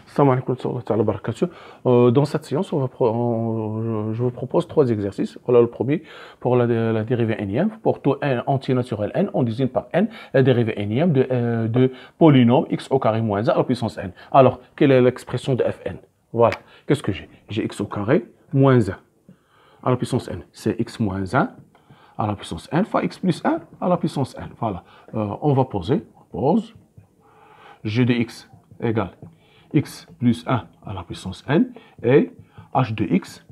Salam alaikum wa rahmatullahi wa barakatuh. Dans cette séance, je vous propose 3 exercices. Voilà le premier pour la dérivée énième. Pour tout n entier naturel n, on désigne par n la dérivée énième de polynôme x au carré moins 1 à la puissance n. Alors, quelle est l'expression de fn? Voilà. Qu'est-ce que j'ai? J'ai x au carré moins 1 à la puissance n. C'est x moins 1 à la puissance n fois x plus 1 à la puissance n. Voilà. On va poser. Pose. G de x égale x plus 1 à la puissance n et h de x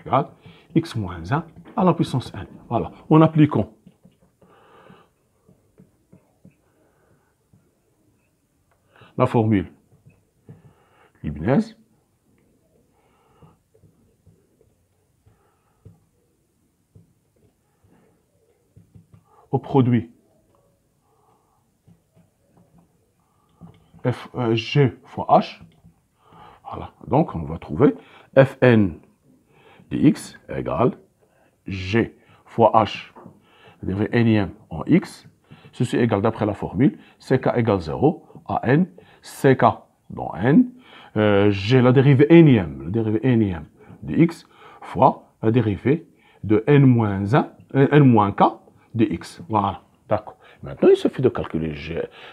égale x moins 1 à la puissance n. Voilà. En appliquant la formule Leibniz, au produit G fois H, voilà, donc on va trouver Fn de x égale G fois H, dérivée énième en x, ceci égale d'après la formule, Ck égale 0 à n, Ck dans n, j'ai la dérivée énième de x fois la dérivée de n-1, n-k de x, voilà, d'accord. Maintenant, il suffit de calculer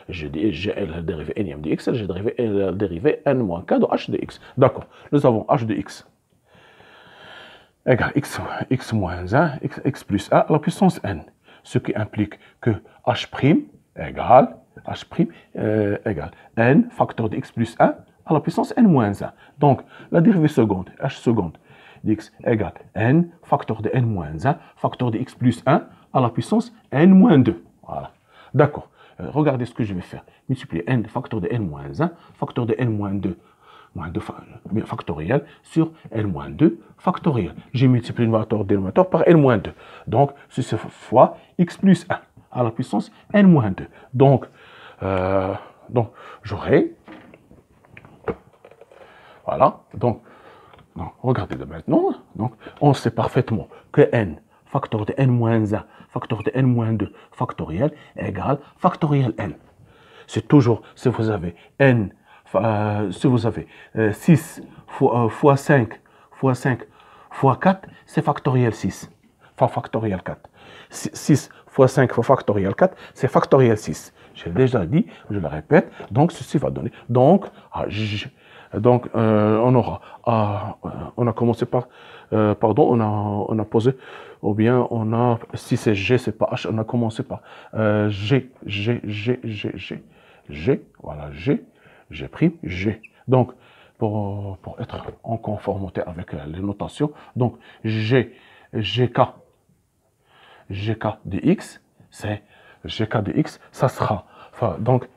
la dérivée énième de x et la dérivée n-k de h de x. D'accord. Nous avons h de x égale x moins 1, x plus 1 à la puissance n. Ce qui implique que h' égale n facteur de x plus 1 à la puissance n moins 1. Donc, la dérivée seconde, h seconde dx égale n facteur de n moins 1 facteur de x plus 1 à la puissance n moins 2. Voilà. D'accord. Regardez ce que je vais faire. Multiplier n facteur de n moins 1 facteur de n moins 2 factoriel sur n moins 2 factoriel. J'ai multiplié le numérateur dénominateur par n moins 2. Donc, c'est fois x plus 1 à la puissance n moins 2. Donc j'aurai... Voilà. Donc regardez de maintenant. Donc, on sait parfaitement que n facteur de n-1, facteur de n-2 factoriel égale factoriel n. C'est toujours, si vous avez n, si vous avez 6 fois 5 fois 4, c'est factoriel 6, fois factoriel 4. 6 fois 5 fois factoriel 4, c'est factoriel 6. J'ai déjà dit, je le répète, donc ceci va donner. Donc, on a commencé par, on a posé, ou bien si c'est G, c'est pas H, on a commencé par G, voilà, G prime, G. Donc, pour être en conformité avec les notations, donc GK de x, c'est GK de x, ça sera, enfin, donc,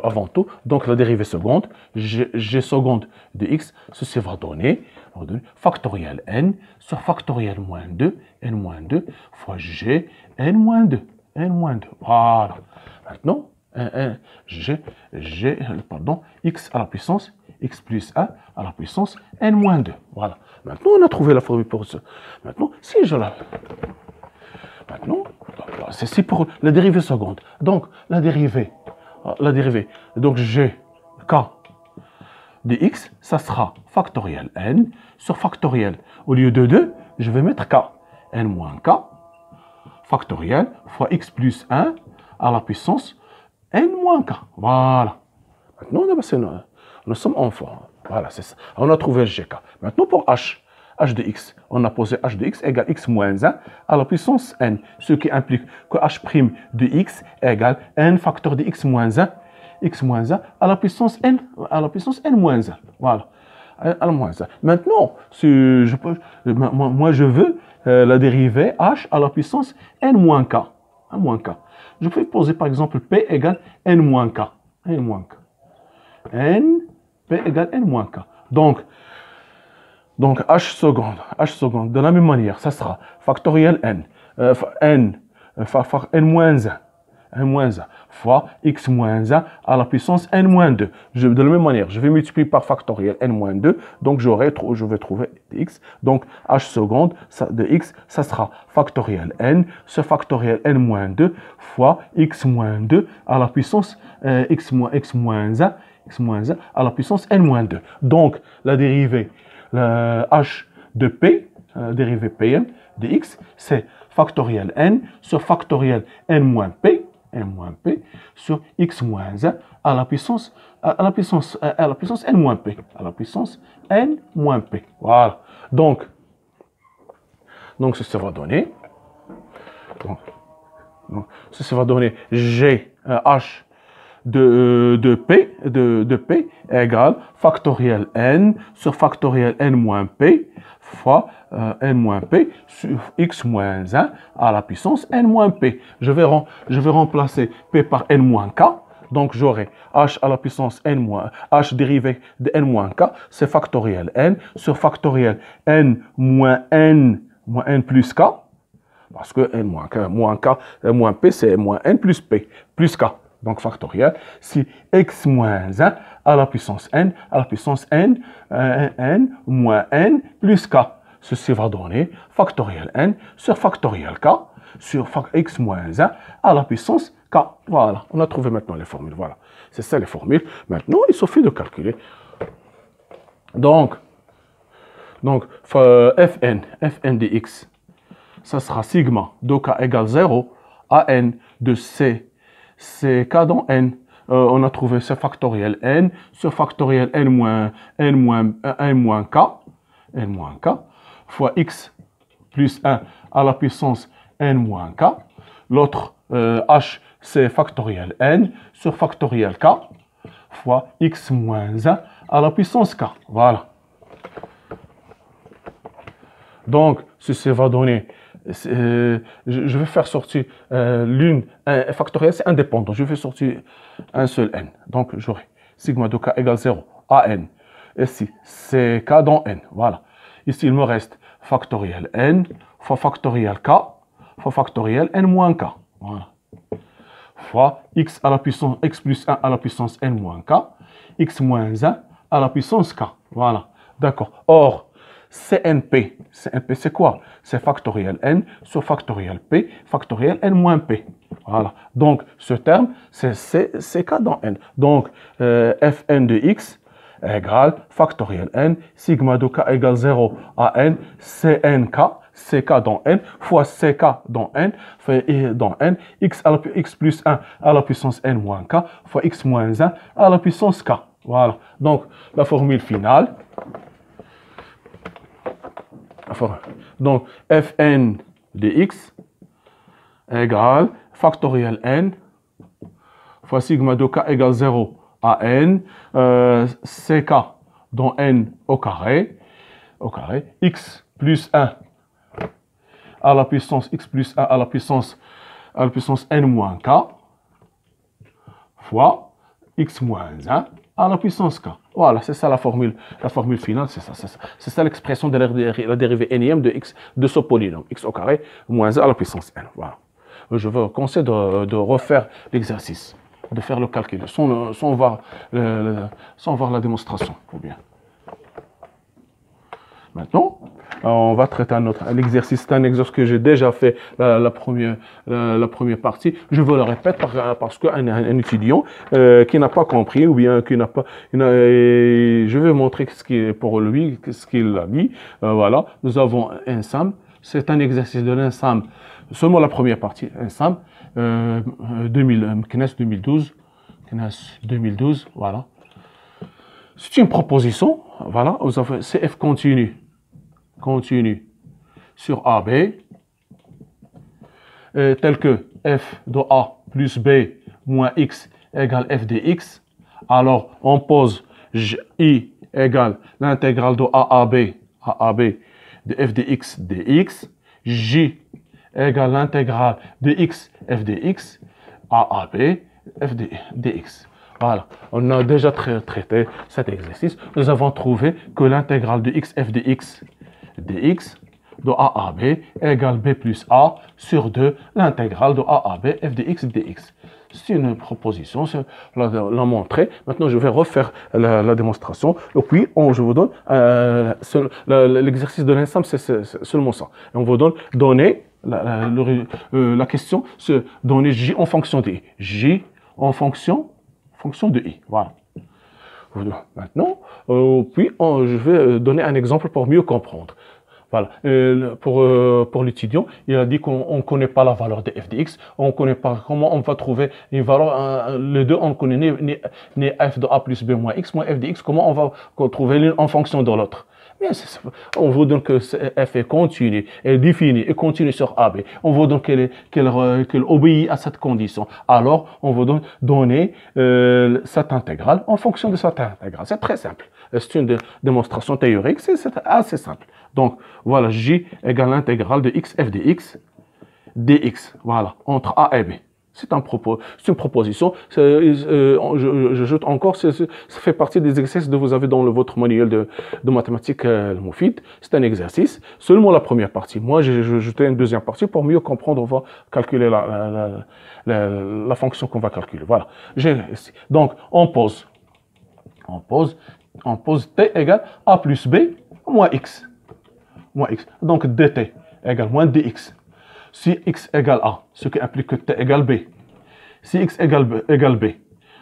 avant tout, donc la dérivée seconde, G seconde de x, ceci va donner factoriel n sur factoriel moins 2, n-2, fois g, n-2, voilà. Maintenant, x à la puissance, x plus 1 à la puissance n-2, voilà. Maintenant, on a trouvé la formule pour ça. Maintenant, si je la... Maintenant, c'est pour la dérivée seconde. Donc, la dérivée, donc g, k de x, ça sera factoriel n sur factoriel. Au lieu de 2, je vais mettre k, n moins k, factoriel, fois x plus 1 à la puissance n moins k. Voilà. Maintenant, nous sommes en forme. Voilà, c'est ça. On a trouvé gk. Maintenant, pour h de x, on a posé h de x égale x moins 1 à la puissance n, ce qui implique que h' de x égale n facteur de x moins 1 à la puissance n moins 1. Voilà, à la moins 1. Maintenant, si moi je veux la dérivée h à la puissance n moins k. Je peux poser par exemple p égale n moins k. P égale n moins k. Donc h seconde, de la même manière, ça sera factoriel n moins 1 fois x moins 1 à la puissance n moins 2. De la même manière, je vais multiplier par factoriel n moins 2, donc je vais trouver x. Donc h seconde de x, ça sera factoriel n sur factoriel n moins 2 fois x moins 2 à la puissance x moins 1 x moins 1 à la puissance n moins 2. Donc, la dérivée h de p, la dérivée pm de x, c'est factoriel n sur factoriel n moins p sur x moins 1 à la puissance n moins p, à la puissance n moins p. Voilà. Donc ça va donner, ça va donner g h de P égale factoriel n sur factoriel n moins P fois n moins P sur x moins 1 à la puissance n moins P. Je vais remplacer P par n moins K. Donc j'aurai h à la puissance n moins, h dérivé de n moins K, c'est factoriel n sur factoriel n moins n plus K. Parce que n moins K, moins P, c'est moins n plus P, plus K. Donc factoriel, si x moins 1 à la puissance n moins n plus k. Ceci va donner factoriel n sur factoriel k sur x moins 1 à la puissance k. Voilà, on a trouvé maintenant les formules. Voilà, c'est ça les formules. Maintenant, il suffit de calculer. Donc fn de x, ça sera sigma de k égale 0 à n de c. C'est k dans n. On a trouvé ce factoriel n sur factoriel n moins k fois x plus 1 à la puissance n moins k. L'autre h, c'est factoriel n sur factoriel k fois x moins 1 à la puissance k. Voilà. Donc, ceci va donner... je vais faire sortir l'une factorielle, c'est indépendant. Je vais sortir un seul n. Donc, j'aurai sigma de k égale 0 à n. Ici, c'est k dans n. Voilà. Ici, il me reste factoriel n fois factoriel k fois factoriel n moins k. Voilà. Fois x à la puissance, x plus 1 à la puissance n moins k, x moins 1 à la puissance k. Voilà. D'accord. Or, CNP c'est quoi? C'est factoriel n sur factoriel p, factoriel n moins p. Voilà. Donc, ce terme, c'est k dans n. Donc, Fn de x égale factoriel n, sigma de k égale 0 à n, ck dans n, fois ck dans n, x plus 1 à la puissance n moins k, fois x moins 1 à la puissance k. Voilà. Donc, la formule finale. Donc, Fn de x égale factoriel n fois sigma de k égale 0 à n, ck dans n au carré, x plus 1 à la puissance x plus 1 à la puissance n moins k fois x moins 1 à la puissance k. Voilà, c'est ça la formule finale, c'est ça l'expression de la dérivée énième de x de ce polynôme, x au carré moins 1 à la puissance n. Voilà. Je vous conseille de refaire l'exercice, de faire le calcul, sans voir la démonstration. Ou bien. Maintenant, on va traiter un exercice. C'est un exercice que j'ai déjà fait la première partie. Je vous le répète parce qu'un étudiant qui n'a pas compris ou bien qui n'a pas... je vais montrer pour lui ce qu'il a dit. Voilà, nous avons un ensemble. C'est un exercice de l'ensemble. Seulement la première partie, ensemble. CNES 2012, voilà. C'est une proposition, voilà. Vous avez CF continu sur AB, tel que f de A plus B moins x égale f de x. Alors, on pose I égale l'intégrale de A à B de f de x dx. J égale l'intégrale de x f de x A à B f de dx. Voilà, on a déjà traité cet exercice. Nous avons trouvé que l'intégrale de x f de x dx de a à b égale b plus a sur 2 l'intégrale de a à b f de x dx. C'est une proposition, je la montrer. Maintenant, je vais refaire la démonstration. Et puis, je vous donne l'exercice de l'ensemble, c'est seulement ça. Et on vous donner la question, c'est donner j en fonction de i. J en fonction de i. Voilà. Maintenant, puis je vais donner un exemple pour mieux comprendre. Voilà. Pour l'étudiant, il a dit qu'on ne connaît pas la valeur de f de x, on ne connaît pas comment on va trouver une valeur, les deux, on ne connaît ni f de a plus b moins x, moins f de x, comment on va trouver l'une en fonction de l'autre. Mais on veut donc que f est continue, est définie et continue sur AB. On veut donc qu'elle obéit à cette condition. Alors, on veut donc donner cette intégrale en fonction de cette intégrale. C'est très simple. C'est une démonstration théorique, c'est assez simple. Donc, voilà, J égale l'intégrale de x f de x dx, voilà, entre A et B. C'est une proposition. J'ajoute encore, ça fait partie des exercices que vous avez dans votre manuel de mathématiques Moufid. C'est un exercice. Seulement la première partie. Moi, j'ai ajouté une deuxième partie pour mieux comprendre. On va calculer la fonction qu'on va calculer. Voilà. Donc, on pose t égale a plus b moins x. Donc, dt égale moins dx. Si x égale a, ce qui implique que t égale b. Si x égale b,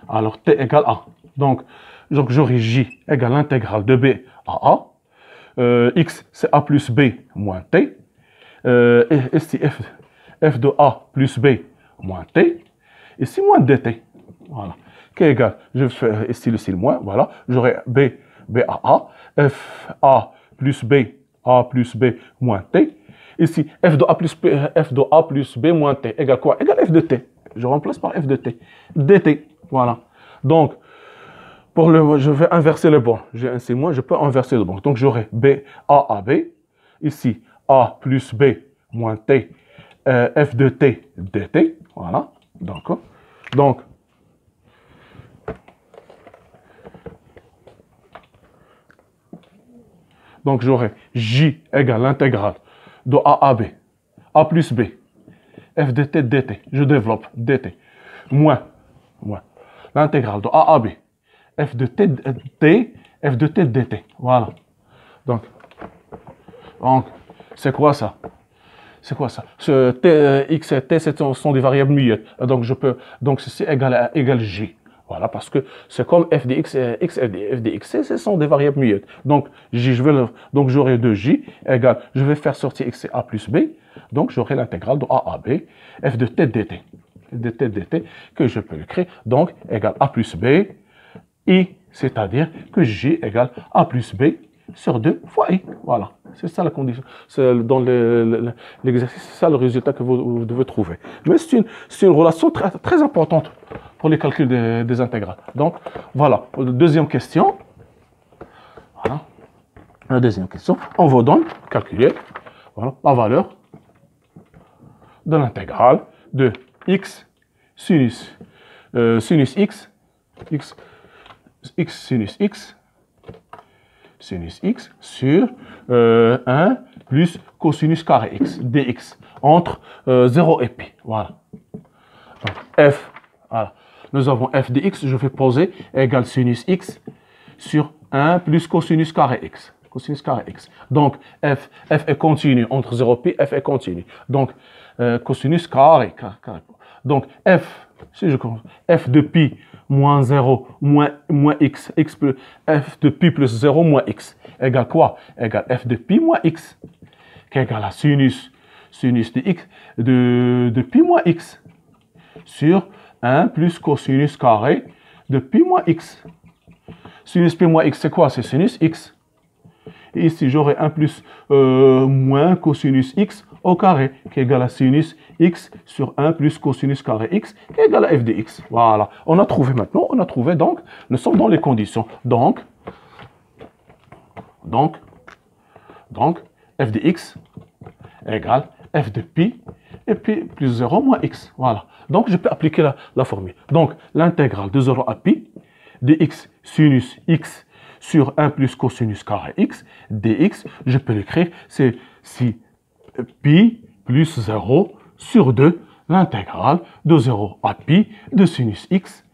alors t égale a. Donc j'aurai j égale l'intégrale de b à a. X, c'est a plus b moins t. Et si f de a plus b moins t. Ici, moins dt. Voilà. Qui est égal, je fais ici le signe moins, voilà. J'aurai b à a. F a plus b moins t. Ici, f de a plus b moins t égale quoi? Égale f de t. Je remplace par f de t. dt. Voilà. Donc, je vais inverser les bornes. J'ai un signe moins, je peux inverser les bornes. Donc, j'aurai b a à b. Ici, a plus b moins t. F de t dt. Voilà. D'accord. Donc, j'aurai j égale l'intégrale de a à b, a plus b, f de t dt, je développe dt, moins l'intégrale de a à b, f de t dt, voilà. Donc c'est quoi ça? Ce t, x et t, ce sont des variables muettes. Donc ceci égale j. Voilà, parce que c'est comme f de x et f de x, ce sont des variables muettes. Donc, donc j'aurai 2j égale, je vais faire sortir x et a plus b. Donc, j'aurai l'intégrale de a à b, f de t dt, que je peux écrire. Donc, égale a plus b, i, c'est-à-dire que j égale a plus b sur 2 fois i. Voilà, c'est ça la condition. Dans l'exercice, c'est ça le résultat que vous devez trouver. Mais c'est une relation très, très importante pour les calculs des intégrales. Donc, voilà. Deuxième question. Voilà. La deuxième question. On vous donne, calculer, voilà, la valeur de l'intégrale de x sinus x sinus x sur 1 plus cosinus carré x dx entre 0 et pi. Voilà. Donc, f, voilà. Nous avons f de x, je vais poser égale sinus x sur 1 plus cosinus carré x. Cosinus carré x. Donc, f est continu entre 0 et pi, f est continu. Donc, cosinus carré. Donc, si je commence, f de pi moins 0 moins x, plus, f de pi plus 0 moins x, égale quoi? Égale f de pi moins x, qui est égal à sinus de x, de pi moins x, sur 1 plus cosinus carré de pi moins x. Sinus pi moins x, c'est quoi? C'est sinus x. Et ici, j'aurai 1 plus moins cosinus x au carré, qui est égal à sinus x sur 1 plus cosinus carré x, qui est égal à f de x. Voilà. On a trouvé maintenant, donc, nous sommes dans les conditions. Donc, f de x égale f de pi, et puis plus 0 moins x. Voilà. Donc, je peux appliquer la formule. Donc, l'intégrale de 0 à pi de x sinus x sur 1 plus cosinus carré x dx, je peux l'écrire, c'est si pi plus 0 sur 2, l'intégrale de 0 à pi de sinus x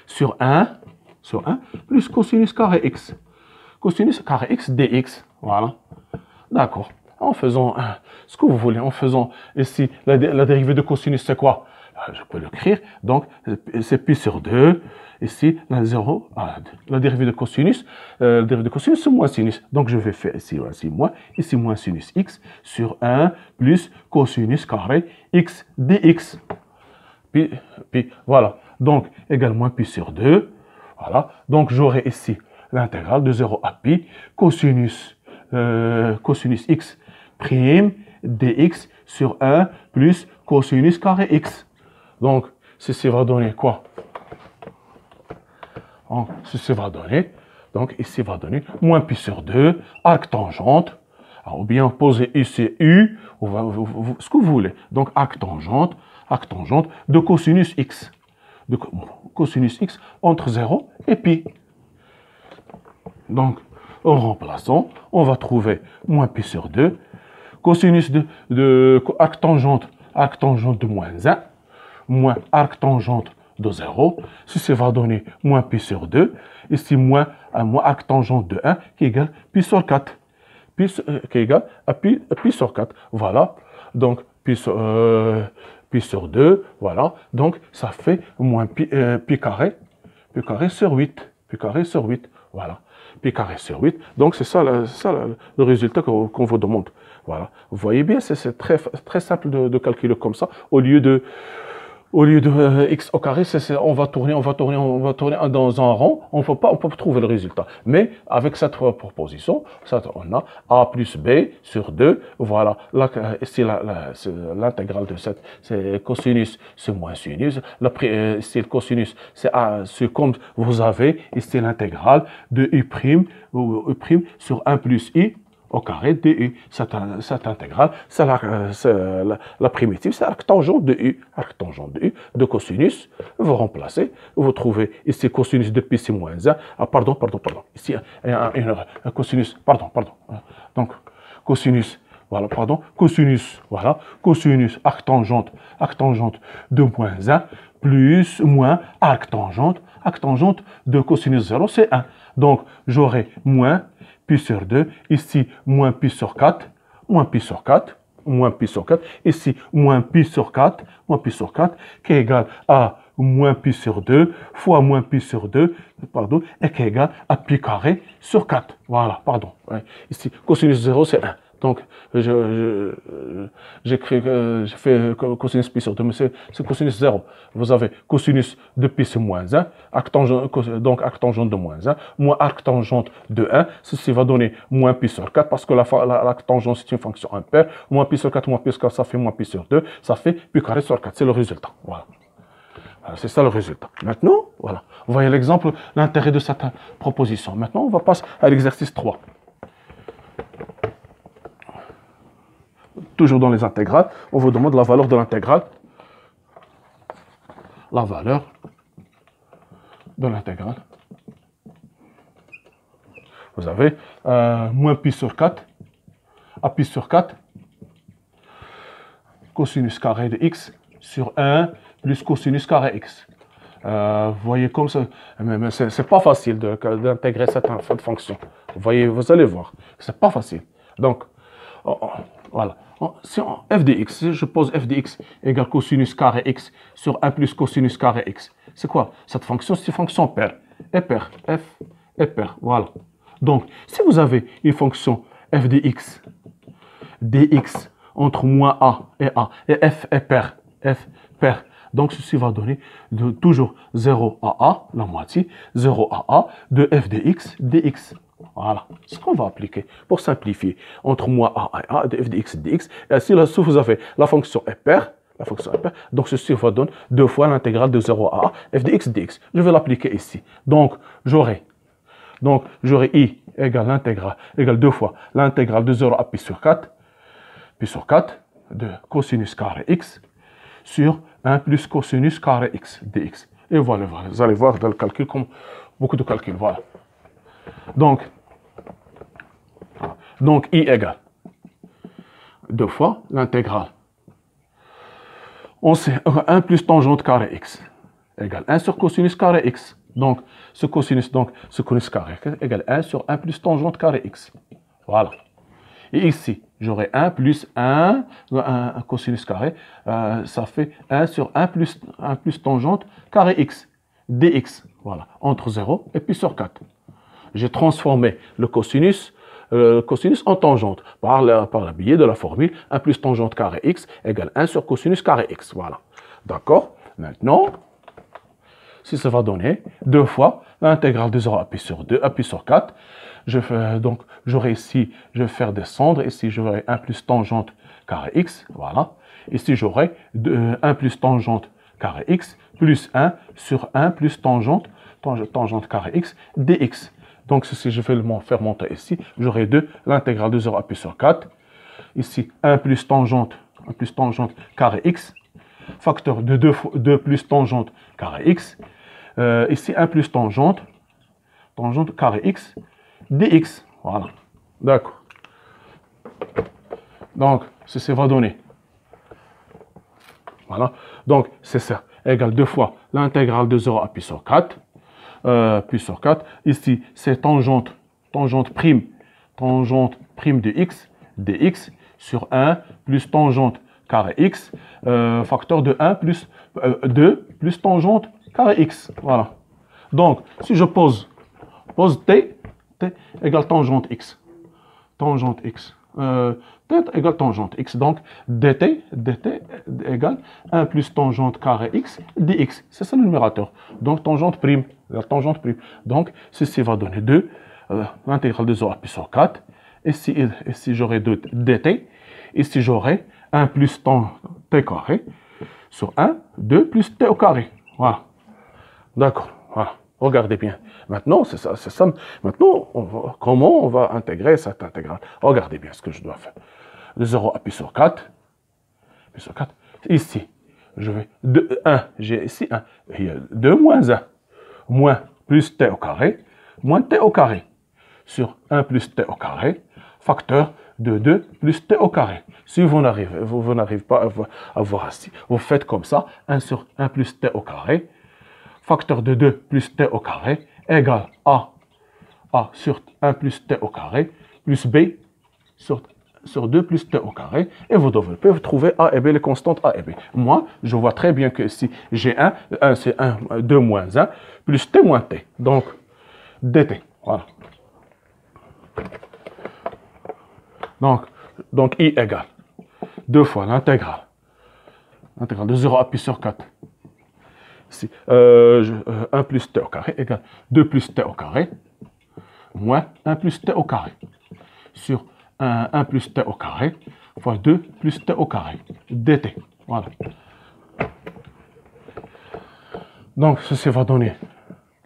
sur 1 plus cosinus carré x. Cosinus carré x dx. Voilà. D'accord. En faisant ce que vous voulez, en faisant ici, la dérivée de cosinus, c'est quoi? Je peux l'écrire, donc c'est pi sur 2, ici, la 0, la dérivée de cosinus, c'est moins sinus, donc je vais faire ici moins sinus x sur 1 plus cosinus carré x dx, puis voilà, donc égal moins pi sur 2, voilà, donc j'aurai ici l'intégrale de 0 à pi, cosinus x prime dx sur 1 plus cosinus carré x. Donc, ceci va donner quoi? Ceci va donner, donc ici va donner moins pi sur 2, arc tangente, ou bien poser ici u, ce que vous voulez. Donc, arc tangente de cosinus x. De cosinus x entre 0 et pi. Donc, en remplaçant, on va trouver moins pi sur 2, cosinus de arc tangente de moins 1, moins arc tangente de 0, ceci va donner moins pi sur 2, ici moins arc tangente de 1 qui égale pi sur 4, qui égale à pi sur 4, voilà, donc pi sur 2, voilà, donc ça fait moins pi carré sur 8, voilà, pi carré sur 8, donc c'est ça, le résultat qu'on vous demande, voilà, vous voyez bien, c'est très simple de calculer comme ça, au lieu de x au carré, on va tourner dans un rond, on peut trouver le résultat. Mais avec cette proposition, on a a plus b sur 2, voilà, ici l'intégrale de cette, c'est cosinus, c'est moins sinus, ici le cosinus, c'est comme vous avez ici l'intégrale de u' sur 1 plus i au carré de u. Cette intégrale, c'est la primitive, c'est arc tangente de u. De cosinus, vous remplacez, vous trouvez ici cosinus de pi c'est moins 1. Pardon. Ici, un cosinus, pardon. Donc, cosinus, voilà, cosinus, arc tangente de moins 1, plus, moins, arc tangente de cosinus 0, c'est 1. Donc, j'aurai moins pi sur 2, ici, moins pi sur 4, ici, moins pi sur 4, qui est égal à moins pi sur 2, fois moins pi sur 2, et qui est égal à pi carré sur 4. Voilà, Ici, cosinus 0, c'est 1. Donc, j'ai fait cosinus pi sur 2, mais c'est cosinus 0. Vous avez cosinus de pi c'est moins 1, donc arc tangente de moins 1, moins arc tangente de 1. Ceci va donner moins pi sur 4, parce que l'arc tangente c'est une fonction impaire. Moins pi sur 4, ça fait moins pi sur 2, ça fait pi carré sur 4. C'est le résultat. Voilà. C'est ça le résultat. Maintenant, voilà. Vous voyez l'exemple, l'intérêt de cette proposition. Maintenant, on va passer à l'exercice 3. Toujours dans les intégrales, on vous demande la valeur de l'intégrale. La valeur de l'intégrale. Vous avez moins pi sur 4, à pi sur 4, cosinus carré de x sur 1 plus cosinus carré x. Vous voyez comme ça, mais c'est pas facile d'intégrer cette fonction. Vous allez voir, c'est pas facile. Donc, voilà. Si f de x, si je pose f de x égale cosinus carré x sur 1 plus cosinus carré x, c'est quoi? Cette fonction, c'est une fonction paire. F est paire, voilà. Donc, si vous avez une fonction f de x, dx entre moins a, et f est paire, donc ceci va donner toujours 0 à a, la moitié, 0 à a de f de x dx. Voilà, c'est ce qu'on va appliquer pour simplifier entre moins a et a de f de x dx. Et ainsi, là, si vous avez la fonction est paire, donc ceci va donner 2 fois l'intégrale de 0 à a f de x dx. Je vais l'appliquer ici. Donc, j'aurai i égale l'intégrale, égale 2 fois l'intégrale de 0 à pi sur 4 de cosinus carré x sur 1 plus cosinus carré x dx. Et voilà, vous allez voir dans le calcul comme beaucoup de calculs, voilà. Donc i égale 2 fois l'intégrale. On sait 1 plus tangente carré x égale 1 sur cosinus carré x. Donc ce cosinus carré x égale 1 sur 1 plus tangente carré x. Voilà. Et ici, j'aurai 1 plus 1 cosinus carré, ça fait 1 sur 1 plus tangente carré x, dx, voilà, entre 0 et pi sur 4. J'ai transformé le cosinus en tangente par le biais de la formule 1 plus tangente carré x égale 1 sur cosinus carré x, voilà. D'accord? Maintenant, si ça va donner 2 fois l'intégrale de 0 à pi sur 2 à pi sur 4, donc j'aurai ici, je vais faire descendre, ici j'aurai 1 plus tangente carré x, voilà. Ici j'aurai 1 plus tangente carré x plus 1 sur 1 plus tangente carré x dx. Donc si je vais le faire monter ici, j'aurai 2 l'intégrale de 0 à pi sur 4. Ici 1 plus tangente carré x, facteur de 2 plus tangente carré x. Ici 1 plus tangente carré x dx. Voilà. D'accord. Donc, ceci va donner. Voilà. Donc, c'est ça. Égale 2 fois l'intégrale de 0 à pi sur 4. Pi sur 4. Ici, c'est tangente prime de x dx sur 1 plus tangente carré x, facteur de 1 plus 2 plus tangente carré x. Voilà. Donc, si je pose t égale tangente x. T égale tangente x. Donc, dt égale 1 plus tangente carré x dx. C'est ça le numérateur. Donc, tangente prime. Donc, ceci va donner 2, l'intégrale de 0 à pi sur 4. Ici j'aurai 2 dt. Ici, j'aurai 1 plus t carré sur 1, 2 plus t au carré. Voilà. D'accord. Voilà. Regardez bien. Maintenant, c'est ça. Maintenant, comment on va intégrer cette intégrale? Regardez bien ce que je dois faire. De 0 à pi sur 4. Ici, je vais 1. J'ai ici 1. Il y a 2 moins 1. Moins plus t au carré. Moins t au carré. Sur 1 plus t au carré. Facteur de 2 plus t au carré. Si vous n'arrivez pas à voir ici, vous faites comme ça. 1 sur 1 plus t au carré. Facteur de 2 plus t au carré égale a sur 1 plus t au carré plus b sur 2 plus t au carré. Et vous devez trouver a et b, les constantes a et b. Moi, je vois très bien que si j'ai 1 c'est 2 moins 1 plus t moins t. Donc, dt. Voilà. Donc I égale 2 fois l'intégrale de 0 à pi sur 4. Ici, 1 plus t au carré égale 2 plus t au carré moins 1 plus t au carré sur 1 plus t au carré fois 2 plus t au carré dt. Voilà. Donc, ceci va donner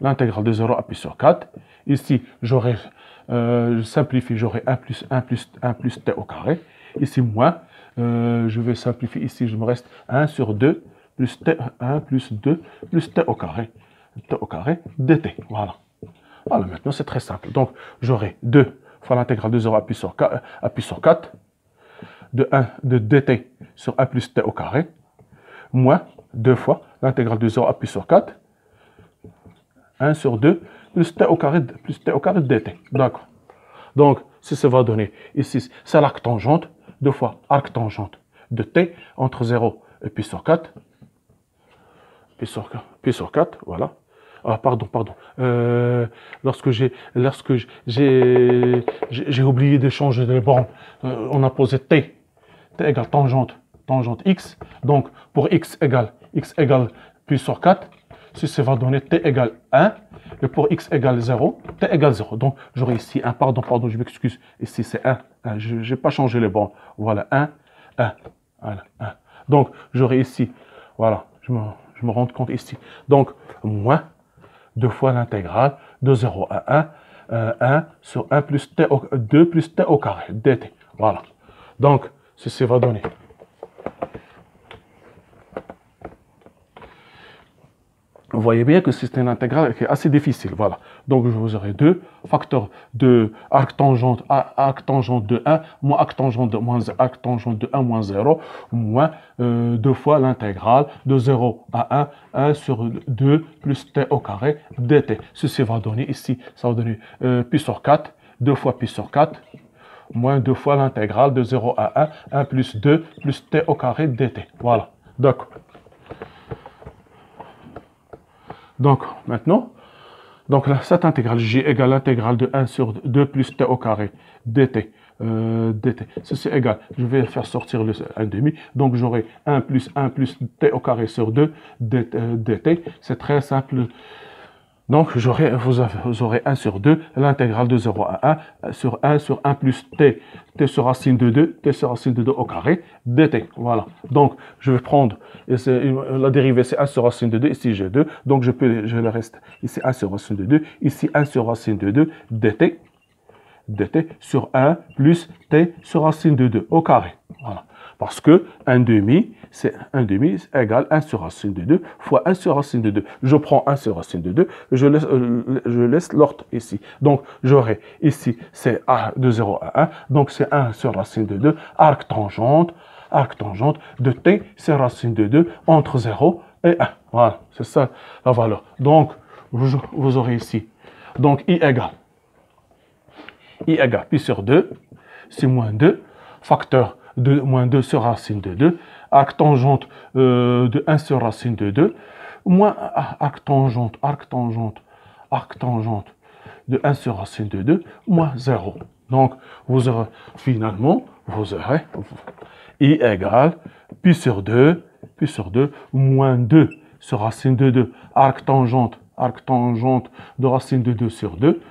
l'intégrale de 0 à pi sur 4. Ici, j'aurai, je simplifie, j'aurai 1 plus t au carré. Ici, moins, je vais simplifier. Ici, je me reste 1 sur 2 plus t, 1 plus 2 plus t au carré dt. Voilà. Voilà, maintenant, c'est très simple. Donc, j'aurai 2 fois l'intégrale de 0 à pi sur 4 de dt sur 1 plus t au carré moins 2 fois l'intégrale de 0 à pi sur 4 1 sur 2 plus t au carré dt. D'accord. Donc, si ça va donner ici, c'est l'arc tangente, 2 fois arc tangente de t entre 0 et pi sur 4. Pi sur 4, voilà. Ah, pardon. Lorsque j'ai oublié de changer les bornes, on a posé t égale tangente x. Donc, pour x égale pi sur 4, si ça va donner t égale 1, et pour x égale 0, t égale 0. Donc, j'aurai ici 1, pardon, je m'excuse. Ici, c'est 1. Je n'ai pas changé les bornes. Voilà, 1. Voilà, 1. Donc, j'aurai ici, voilà, je me rends compte ici. Donc, moins 2 fois l'intégrale de 0 à 1 sur 1 plus t 2 plus t au carré dt. Voilà. Donc, ceci va donner. Vous voyez bien que c'est une intégrale qui est assez difficile. Voilà. Donc, vous aurez 2 facteurs de arc tangente de 1 moins arc tangente de 1 moins 0 moins 2 fois l'intégrale de 0 à 1 sur 2 plus t au carré dt. Ceci va donner ici, ça va donner pi sur 4, 2 fois pi sur 4 moins 2 fois l'intégrale de 0 à 1 plus 2 plus t au carré dt. Voilà, d'accord. Donc, maintenant, donc là, cette intégrale j égale l'intégrale de 1 sur 2 plus t au carré dt. dt. Ceci est égal. Je vais faire sortir le 1,5. Donc, j'aurai 1 plus t au carré sur 2 dt. C'est très simple. Donc, vous aurez 1 sur 2, l'intégrale de 0 à 1 sur 1 plus t. T sur racine de 2, t sur racine de 2 au carré, dt. Voilà. Donc, je vais prendre, la dérivée c'est 1 sur racine de 2, ici j'ai 2. Donc, je le reste ici 1 sur racine de 2, ici 1 sur racine de 2, dt. dt sur 1 plus t sur racine de 2 au carré. Voilà. Parce que 1,5, c'est 1,5 égale 1 sur racine de 2 fois 1 sur racine de 2. Je prends 1 sur racine de 2, je laisse l'ordre ici. Donc, j'aurai ici, c'est A de 0 à 1, donc c'est 1 sur racine de 2, arc tangente de t, c'est racine de 2 entre 0 et 1. Voilà, c'est ça la valeur. Donc, vous aurez ici, donc I égale pi sur 2, c'est moins 2, facteur de moins 2 sur racine de 2, arc tangente de 1 sur racine de 2, moins arc tangente de 1 sur racine de 2, moins 0. Donc, vous aurez finalement, I égale pi sur 2, moins 2 sur racine de 2, arc tangente de racine de 2 sur 2,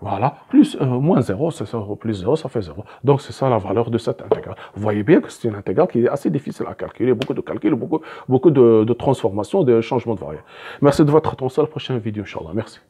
voilà, plus moins 0, c'est 0, plus 0, ça fait 0. Donc, c'est ça la valeur de cette intégrale. Vous voyez bien que c'est une intégrale qui est assez difficile à calculer, beaucoup de calculs, beaucoup de transformations, de changements de variables. Merci de votre attention à la prochaine vidéo, Inch'Allah. Merci.